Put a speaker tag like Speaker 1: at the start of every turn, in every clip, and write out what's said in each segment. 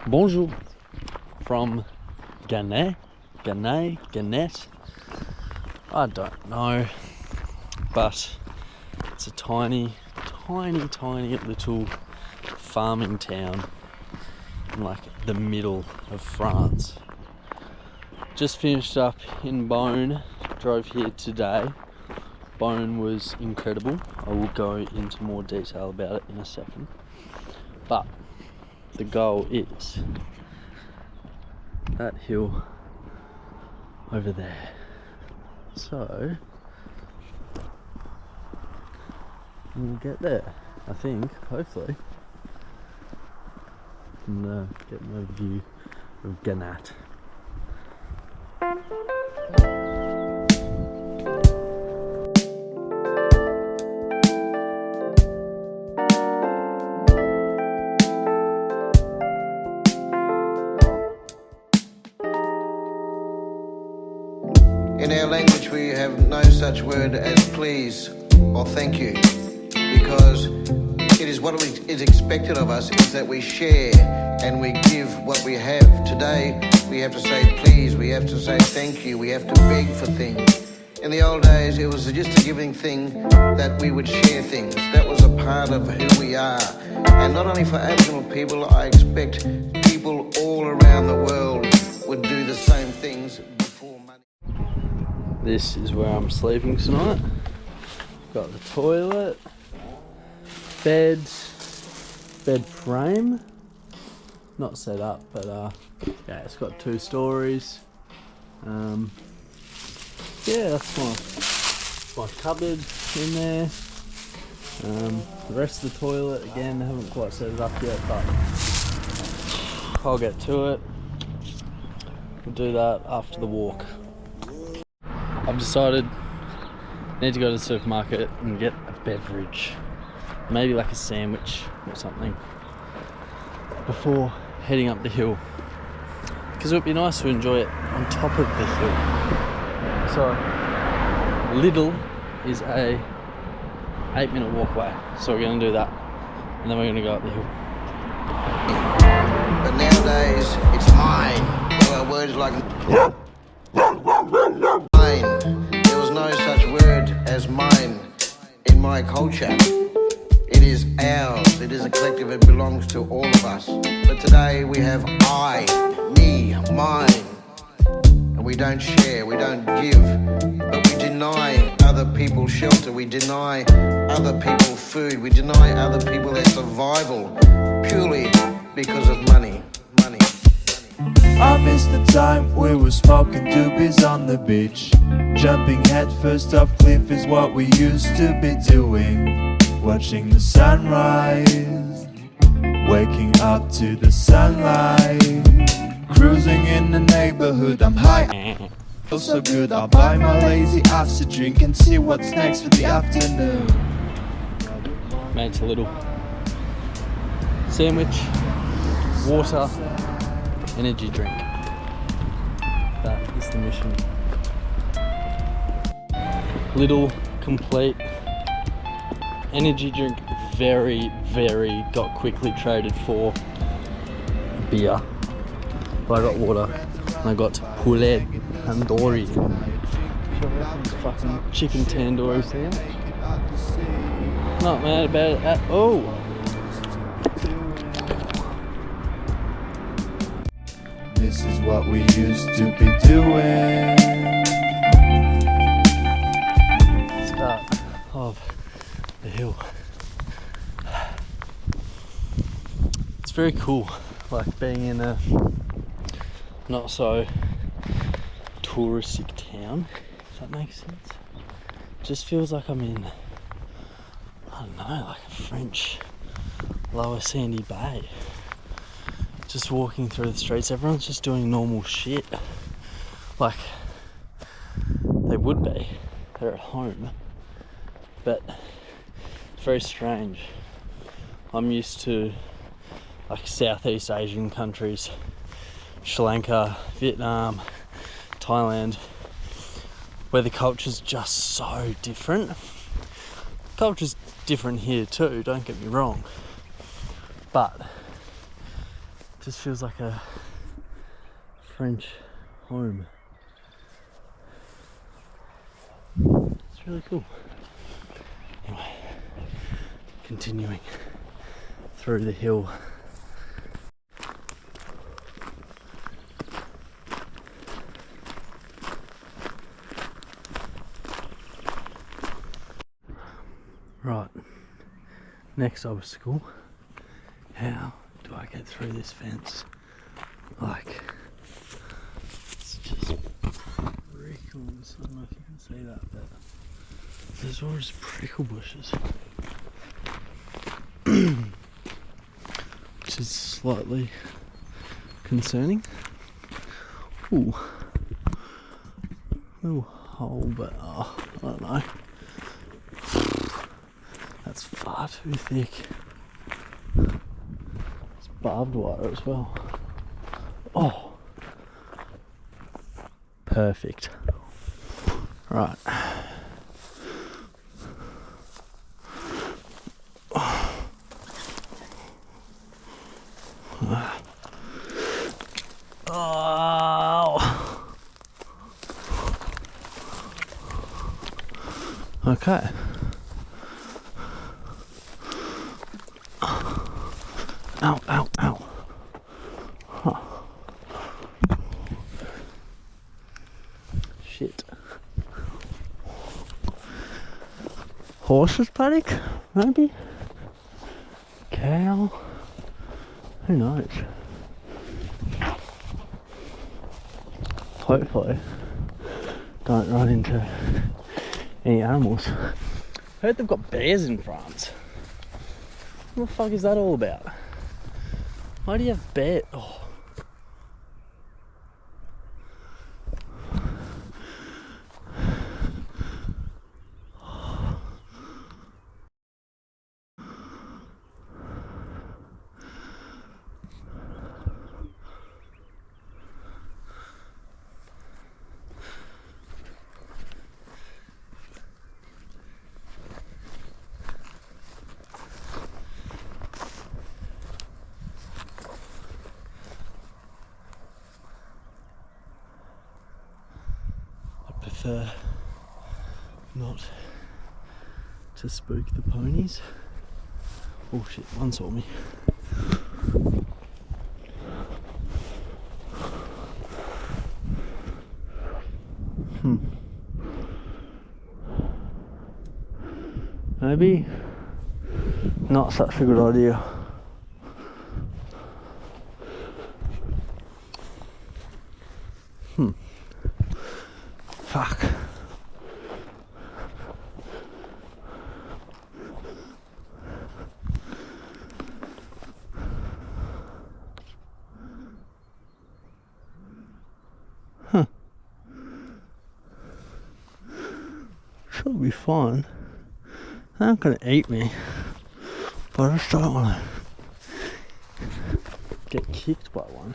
Speaker 1: Bonjour from Gannat. I don't know, but it's a tiny little farming town in like the middle of France. Just finished up in Beaune, drove here today. Beaune was incredible. I will go into more detail about it in a second. But the goal is that hill over there. So we'll get there, I think, hopefully, and get an overview of Gannat.
Speaker 2: In our language we have no such word as please or thank you, because it is what is expected of us is that we share and we give what we have. Today we have to say please, we have to say thank you, we have to beg for things. In the old days it was just a giving thing that we would share things. That was a part of who we are. And not only for Aboriginal people, I expect people all around the world would do the same things.
Speaker 1: This is where I'm sleeping tonight. Got the toilet, bed frame, not set up, but yeah, it's got 2 stories. Yeah, that's my cupboard in there. The rest of the toilet, again, I haven't quite set it up yet, but I'll get to it. We'll do that after the walk. I've decided I need to go to the supermarket and get a beverage, maybe like a sandwich or something, before heading up the hill, because it would be nice to enjoy it on top of the hill. So Lidl is a 8-minute walk away, so we're going to do that, and then we're going to go up the hill.
Speaker 2: But nowadays it's mine. There are words like mine. There was no such word as mine in my culture. It is ours. It is a collective. It belongs to all of us. But today we have I, me, mine. And we don't share, we don't give, but we deny other people shelter, we deny other people food, we deny other people their survival purely because of money.
Speaker 3: I miss the time we were smoking doobies on the beach. Jumping head first off cliff is what we used to be doing. Watching the sunrise, waking up to the sunlight. Cruising in the neighborhood, I'm high. Feels so good, I'll buy my lazy ass a drink and see what's next for the afternoon.
Speaker 1: Made a little sandwich, water, energy drink. That is the mission. Little complete energy drink, very got quickly traded for beer. But I got water and I got poulet tandoori. Fucking chicken tandoori sandwich. Not mad about it at all.
Speaker 3: This is what we used to be doing.
Speaker 1: Start of the hill. It's very cool, like being in a not so touristic town, if that makes sense. It just feels like I'm in, I don't know, like a French lower sandy bay. Just walking through the streets, everyone's just doing normal shit. Like, they would be. They're at home. But it's very strange. I'm used to like Southeast Asian countries, Sri Lanka, Vietnam, Thailand, where the culture's just so different. Culture's different here too, don't get me wrong. But Just feels like a French home. It's really cool. Anyway, continuing through the hill. Right, next obstacle. How do I get through this fence? Like, it's just prickles. I don't know if you can see that, but there's all just prickle bushes. Which is slightly concerning. Ooh. Little hole, but I don't know. That's far too thick. It's barbed wire as well. Oh, perfect. Right. Oh. Okay. Ow, ow, ow. Huh. Shit. Horses paddock? Maybe? Cow? Who knows? Hopefully don't run into any animals. Heard they've got bears in France. What the fuck is that all about? Why do you have bears? Oh. Prefer not to spook the ponies. Oh shit, one saw me. Maybe not such a good idea. Fuck. Huh. Should be fine. They're not gonna eat me, but I just don't wanna get kicked by one.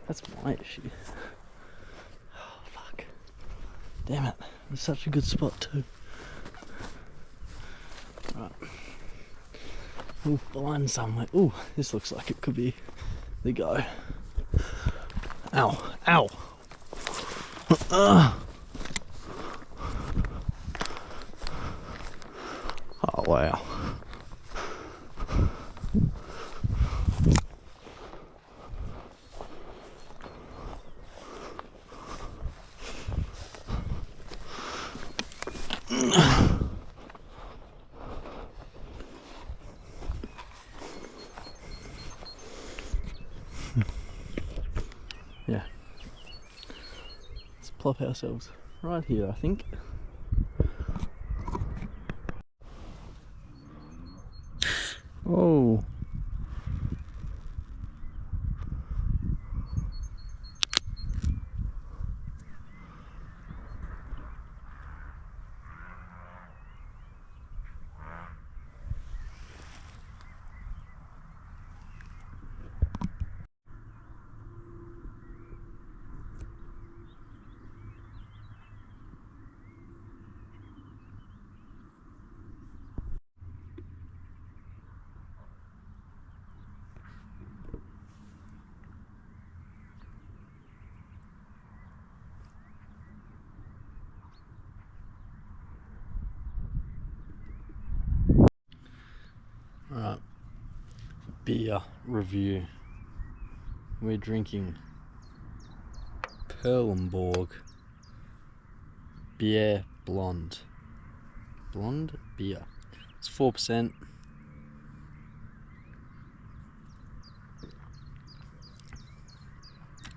Speaker 1: That's my issue. Oh, fuck. Damn it. It's such a good spot too. Right. We'll find somewhere. Ooh, this looks like it could be the go. Ow. Ow. Oh, wow. Yeah. Let's plop ourselves right here, I think. Oh. beer review. We're drinking Perlenborg Beer Blonde. Blonde beer. It's 4%.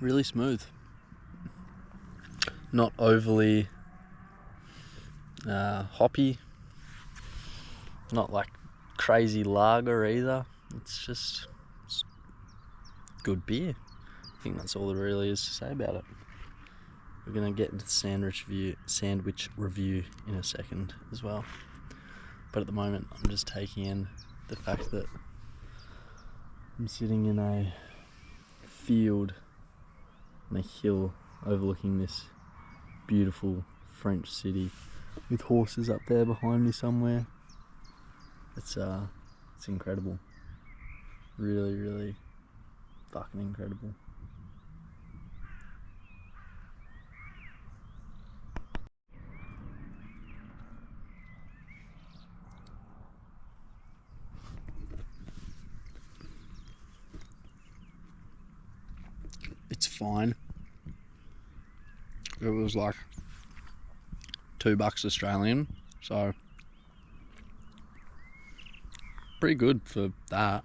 Speaker 1: Really smooth. Not overly hoppy. Not like crazy lager either. It's good beer. I think that's all there really is to say about it. We're gonna get into the sandwich review in a second as well. But at the moment, I'm just taking in the fact that I'm sitting in a field on a hill overlooking this beautiful French city with horses up there behind me somewhere. It's incredible. Really, really fucking incredible. It's fine. It was like $2 Australian, so pretty good for that.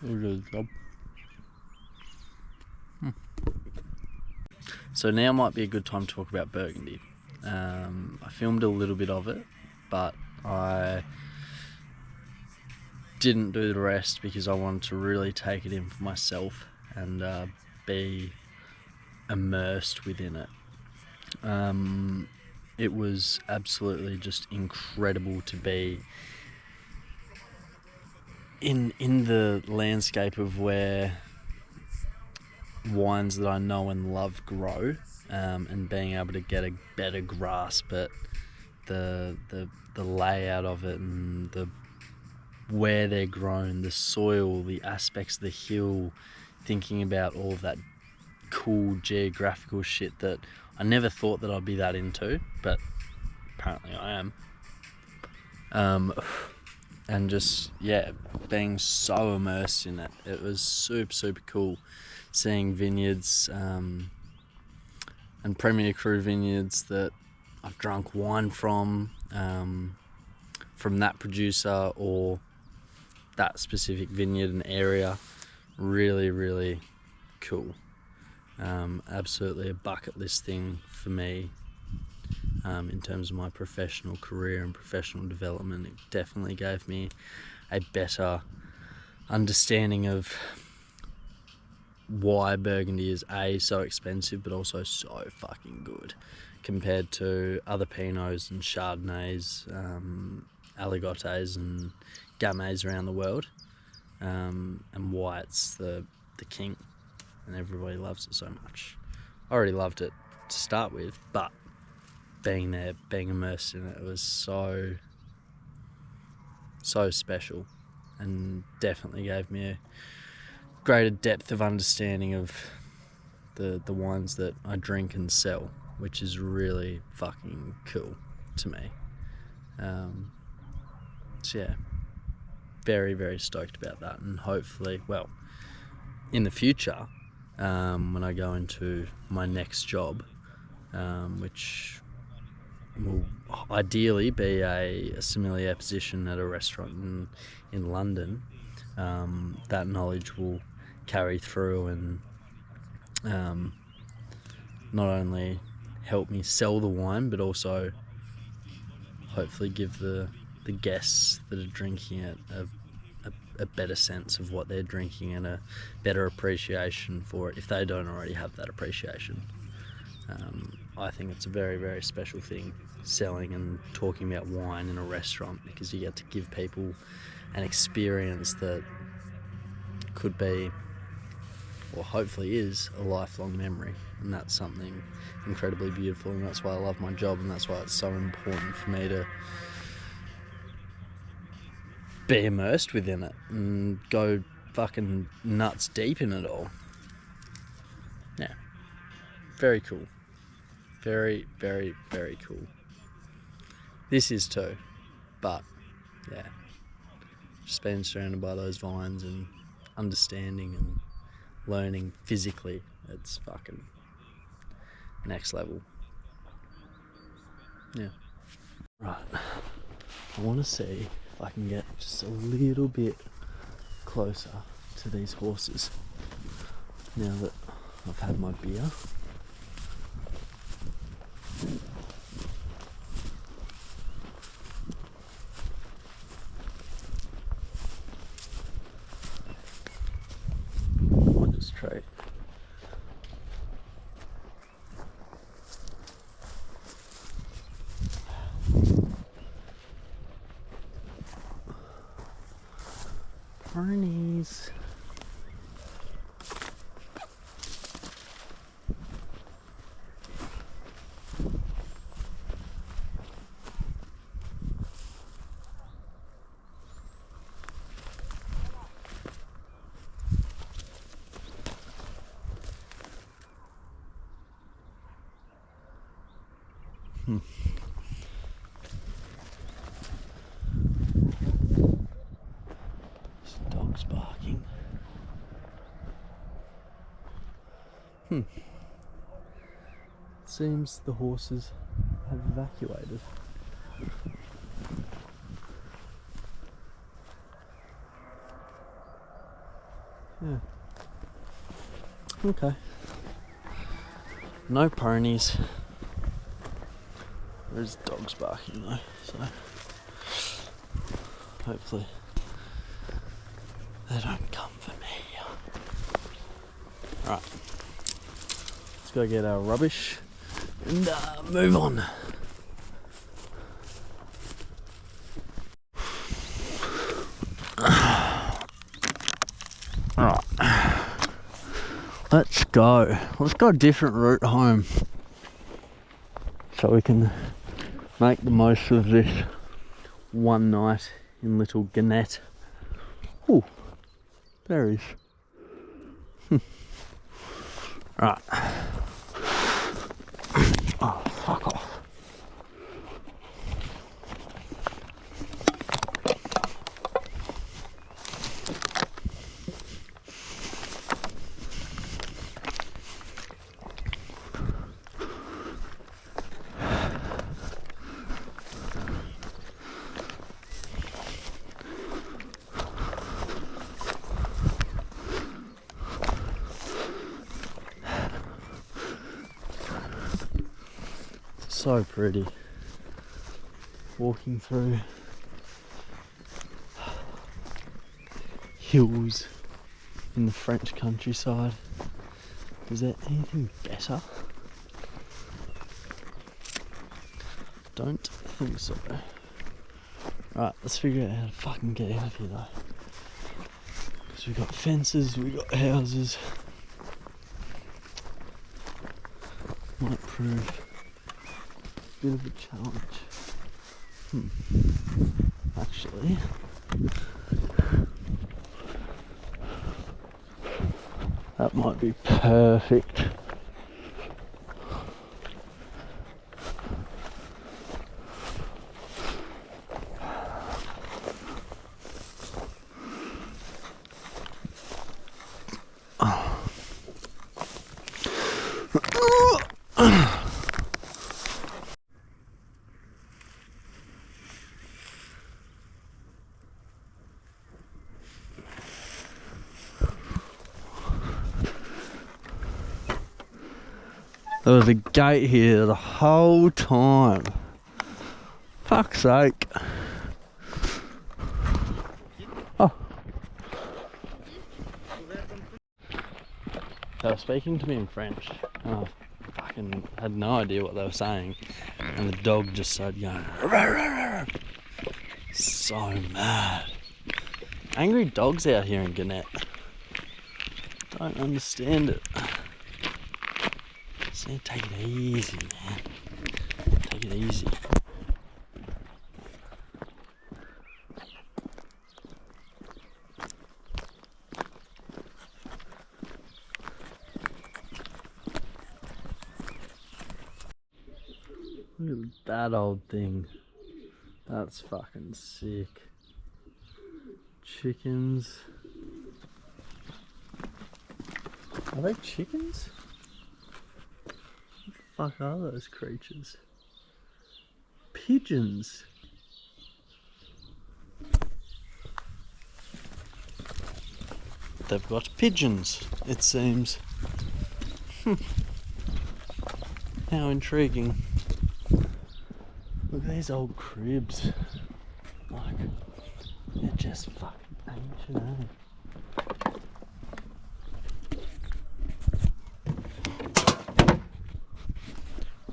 Speaker 1: It was a good job. So now might be a good time to talk about Burgundy. I filmed a little bit of it, but I didn't do the rest because I wanted to really take it in for myself and be immersed within it. It was absolutely just incredible to be in the landscape of where wines that I know and love grow, and being able to get a better grasp at the layout of it and where they're grown, the soil, the aspects of the hill, thinking about all of that cool geographical shit that I never thought that I'd be that into, but apparently I am. And just, yeah, being so immersed in it. It was super, super cool seeing vineyards and Premier Cru vineyards that I've drunk wine from that producer or that specific vineyard and area. Really, really cool. Absolutely a bucket list thing for me in terms of my professional career and professional development. It definitely gave me a better understanding of why Burgundy is so expensive but also so fucking good compared to other Pinots and Chardonnays, Aligotes and Gamets around the world, and why it's the king and everybody loves it so much. I already loved it to start with, but being there, being immersed in it, was so special and definitely gave me a greater depth of understanding of the wines that I drink and sell, which is really fucking cool to me. So yeah, very, very stoked about that, and hopefully, well, in the future, when I go into my next job, which will ideally be a sommelier position at a restaurant in London, that knowledge will carry through and not only help me sell the wine, but also hopefully give the guests that are drinking it a better sense of what they're drinking and a better appreciation for it if they don't already have that appreciation. I think it's a very, very special thing, selling and talking about wine in a restaurant, because you get to give people an experience that could be, or hopefully is, a lifelong memory, and that's something incredibly beautiful, and that's why I love my job, and that's why it's so important for me to be immersed within it and go fucking nuts deep in it all. Yeah, very cool. Very, very, very cool. This is too, but yeah, Just being surrounded by those vines and understanding and learning physically, it's fucking next level. Yeah. Right. I want to see if I can get just a little bit closer to these horses now that I've had my beer. I'll just try. Ponies. Dogs barking. Seems the horses have evacuated. Yeah. Okay. No ponies. There's dogs barking though, so hopefully they don't come for me. Right. Let's go get our rubbish and move on. Alright. Let's go. Let's go a different route home. So we can make the most of this one night in little Gannat. Ooh, berries. Right. Oh, fuck off. So pretty. Walking through hills in the French countryside. Is there anything better? Don't think so. Right, let's figure out how to fucking get out of here though. Because we've got fences, we've got houses. Might prove a bit of a challenge. Actually, that might be perfect. There was a gate here the whole time. Fuck's sake. Oh. They were speaking to me in French and I fucking had no idea what they were saying. And the dog just started going, "Rah, rah, rah." So mad. Angry dogs out here in Gannat. Don't understand it. So take it easy, man. Take it easy. Look at that old thing. That's fucking sick. chickens. Are they chickens? What the fuck are those creatures? Pigeons. They've got pigeons, it seems. How intriguing. Look at these old cribs. Like, they're just fucking ancient, eh?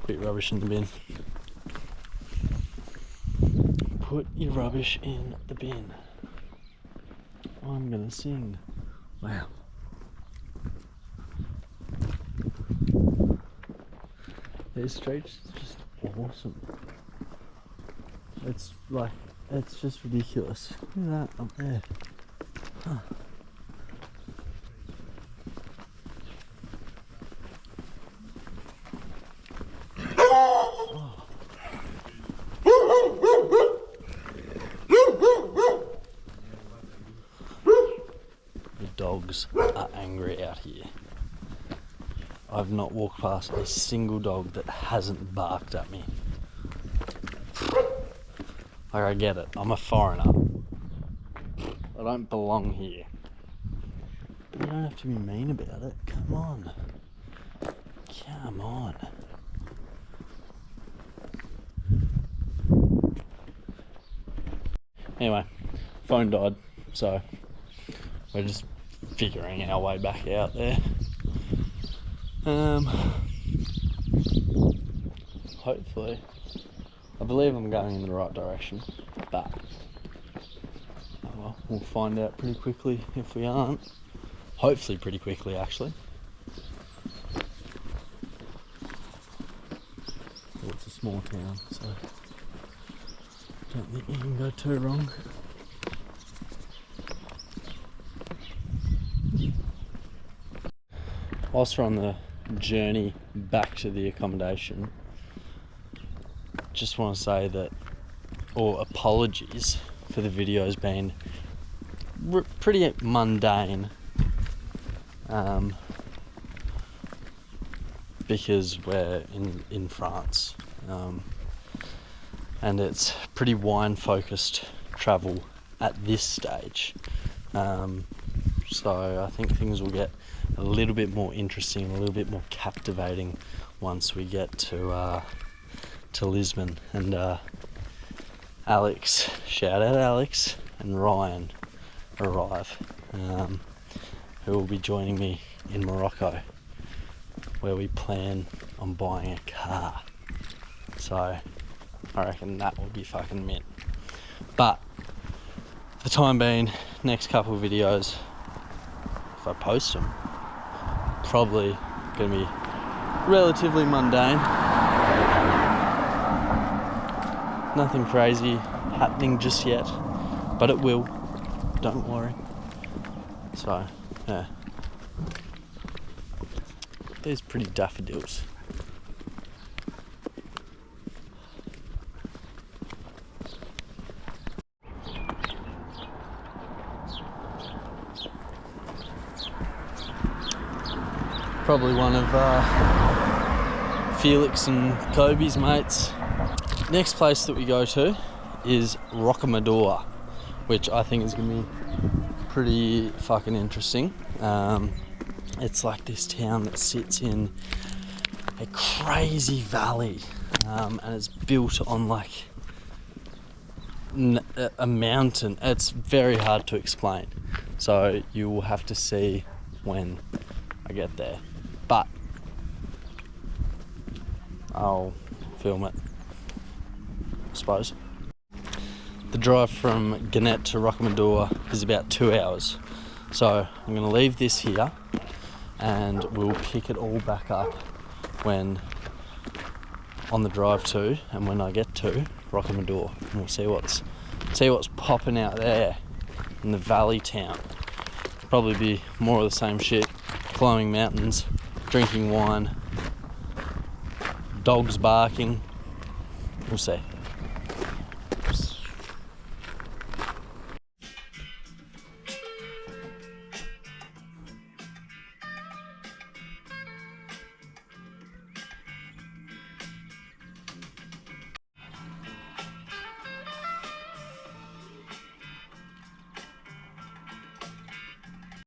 Speaker 1: Put your rubbish in the bin. Put your rubbish in the bin. I'm gonna sing. Wow. These streets are just awesome. It's like, it's just ridiculous. Look at that up there. Huh. The dogs are angry out here. I've not walked past a single dog that hasn't barked at me. Like, I get it, I'm a foreigner. I don't belong here. But you don't have to be mean about it. Come on. Come on. Anyway, phone died, so we're just figuring our way back out there. Hopefully, I believe I'm going in the right direction, but oh well, we'll find out pretty quickly if we aren't. Hopefully pretty quickly, actually. Well, it's a small town, so don't think you can go too wrong. Whilst we're on the journey back to the accommodation, just want to say that, or apologies for the videos being pretty mundane, because we're in France, and it's pretty wine focused travel at this stage, so I think things will get a little bit more interesting, a little bit more captivating once we get to Lisbon. And Alex, shout out Alex, and Ryan arrive, who will be joining me in Morocco, where we plan on buying a car. So I reckon that will be fucking mint. But for the time being, next couple of videos, if I post them, probably going to be relatively mundane. Nothing crazy happening just yet, but it will, don't worry. So, yeah. These pretty daffodils. Probably one of Felix and Kobe's mates. Next place that we go to is Rocamadour, which I think is going to be pretty fucking interesting. It's like this town that sits in a crazy valley, and it's built on like a mountain. It's very hard to explain, so you will have to see when I get there, but I'll film it, I suppose. The drive from Gannat to Rocamadour is about 2 hours, so I'm going to leave this here and we'll pick it all back up when on the drive to, and when I get to Rocamadour, and we'll see what's popping out there in the valley town. Probably be more of the same shit: climbing mountains, drinking wine, dogs barking. We'll see.